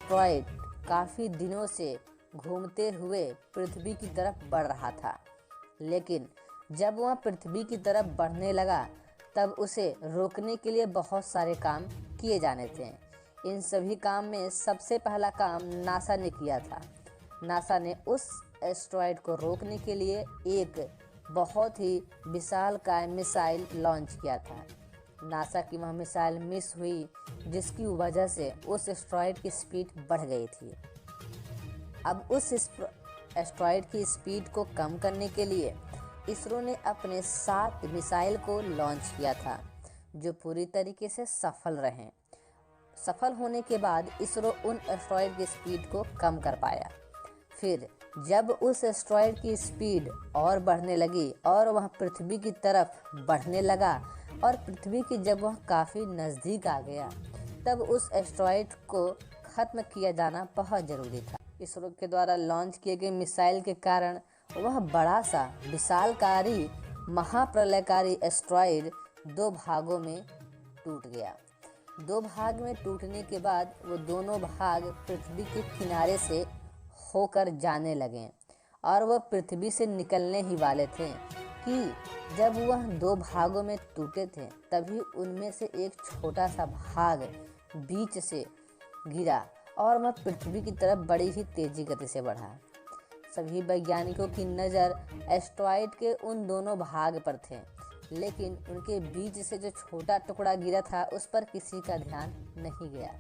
Asteroid काफ़ी दिनों से घूमते हुए पृथ्वी की तरफ बढ़ रहा था, लेकिन जब वह पृथ्वी की तरफ बढ़ने लगा तब उसे रोकने के लिए बहुत सारे काम किए जाने थे। इन सभी काम में सबसे पहला काम नासा ने किया था। नासा ने उस एस्टेरॉयड को रोकने के लिए एक बहुत ही विशालकाय मिसाइल लॉन्च किया था। नासा की वह मिसाइल मिस हुई, जिसकी वजह से उस एस्टेरॉयड की स्पीड बढ़ गई थी। अब उस एस्टेरॉयड की स्पीड को कम करने के लिए इसरो ने अपने 7 मिसाइल को लॉन्च किया था, जो पूरी तरीके से सफल रहे। सफल होने के बाद इसरो उन एस्टेरॉयड की स्पीड को कम कर पाया। फिर जब उस एस्टेरॉयड की स्पीड और बढ़ने लगी और वह पृथ्वी की तरफ बढ़ने लगा और पृथ्वी की जब वह काफ़ी नज़दीक आ गया, तब उस एस्टेरॉयड को ख़त्म किया जाना बहुत ज़रूरी था। इसरो के द्वारा लॉन्च किए गए मिसाइल के कारण वह बड़ा सा विशालकारी महाप्रलयकारी एस्टेरॉयड 2 भागों में टूट गया। 2 भाग में टूटने के बाद वो दोनों भाग पृथ्वी के किनारे से होकर जाने लगे और वह पृथ्वी से निकलने ही वाले थे कि जब वह 2 भागों में टूटे थे, तभी उनमें से एक छोटा सा भाग बीच से गिरा और वह पृथ्वी की तरफ बड़ी ही तेजी गति से बढ़ा। सभी वैज्ञानिकों की नज़र एस्टेरॉयड के उन दोनों भाग पर थे, लेकिन उनके बीच से जो छोटा टुकड़ा गिरा था उस पर किसी का ध्यान नहीं गया,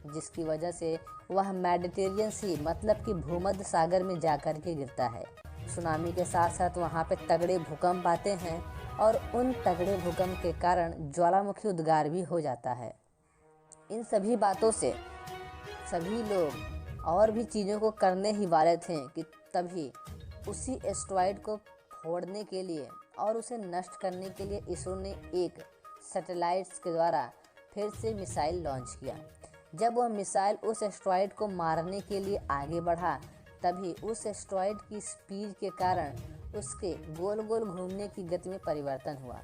जिसकी वजह से वह मेडिटेरियन सी मतलब कि भूमध्य सागर में जाकर के गिरता है। सुनामी के साथ साथ वहाँ पे तगड़े भूकंप आते हैं और उन तगड़े भूकंप के कारण ज्वालामुखी उद्गार भी हो जाता है। इन सभी बातों से सभी लोग और भी चीज़ों को करने ही वाले थे कि तभी उसी एस्टेरॉयड को फोड़ने के लिए और उसे नष्ट करने के लिए इसरो ने एक सैटेलाइट्स के द्वारा फिर से मिसाइल लॉन्च किया। जब वह मिसाइल उस एस्टेरॉयड को मारने के लिए आगे बढ़ा, तभी उस एस्टेरॉयड की स्पीड के कारण उसके गोल गोल घूमने की गति में परिवर्तन हुआ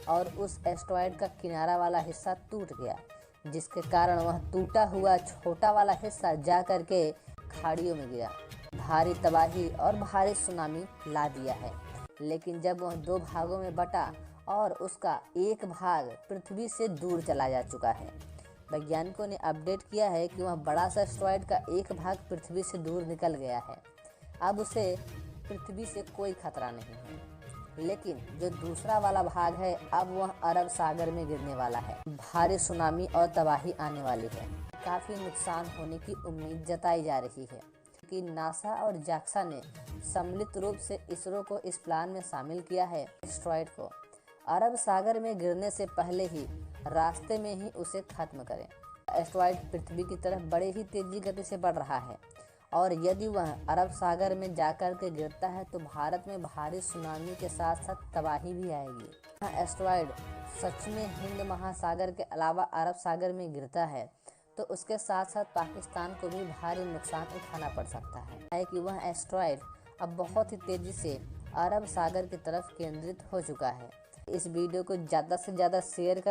और उस एस्टेरॉयड का किनारा वाला हिस्सा टूट गया, जिसके कारण वह टूटा हुआ छोटा वाला हिस्सा जा कर के खाड़ियों में गिरा। भारी तबाही और भारी सुनामी ला दिया है। लेकिन जब वह 2 भागों में बटा और उसका एक भाग पृथ्वी से दूर चला जा चुका है, वैज्ञानिकों ने अपडेट किया है कि वह बड़ा सा एस्टेरॉयड का एक भाग पृथ्वी से दूर निकल गया है। अब उसे पृथ्वी से कोई खतरा नहीं है, लेकिन जो दूसरा वाला भाग है अब वह अरब सागर में गिरने वाला है। भारी सुनामी और तबाही आने वाली है। काफ़ी नुकसान होने की उम्मीद जताई जा रही है कि नासा और जाक्सा ने सम्मिलित रूप से इसरो को इस प्लान में शामिल किया है। एस्टेरॉयड को अरब सागर में गिरने से पहले ही रास्ते में ही उसे खत्म करें। एस्टेरॉयड पृथ्वी की तरफ बड़े ही तेजी गति से बढ़ रहा है और यदि वह अरब सागर में जाकर के गिरता है तो भारत में भारी सुनामी के साथ साथ तबाही भी आएगी। एस्टेरॉयड सच में हिंद महासागर के अलावा अरब सागर में गिरता है तो उसके साथ साथ पाकिस्तान को भी भारी नुकसान उठाना पड़ सकता है कि वह एस्टेरॉयड अब बहुत ही तेजी से अरब सागर की तरफ केंद्रित हो चुका है। इस वीडियो को ज़्यादा से ज़्यादा शेयर कर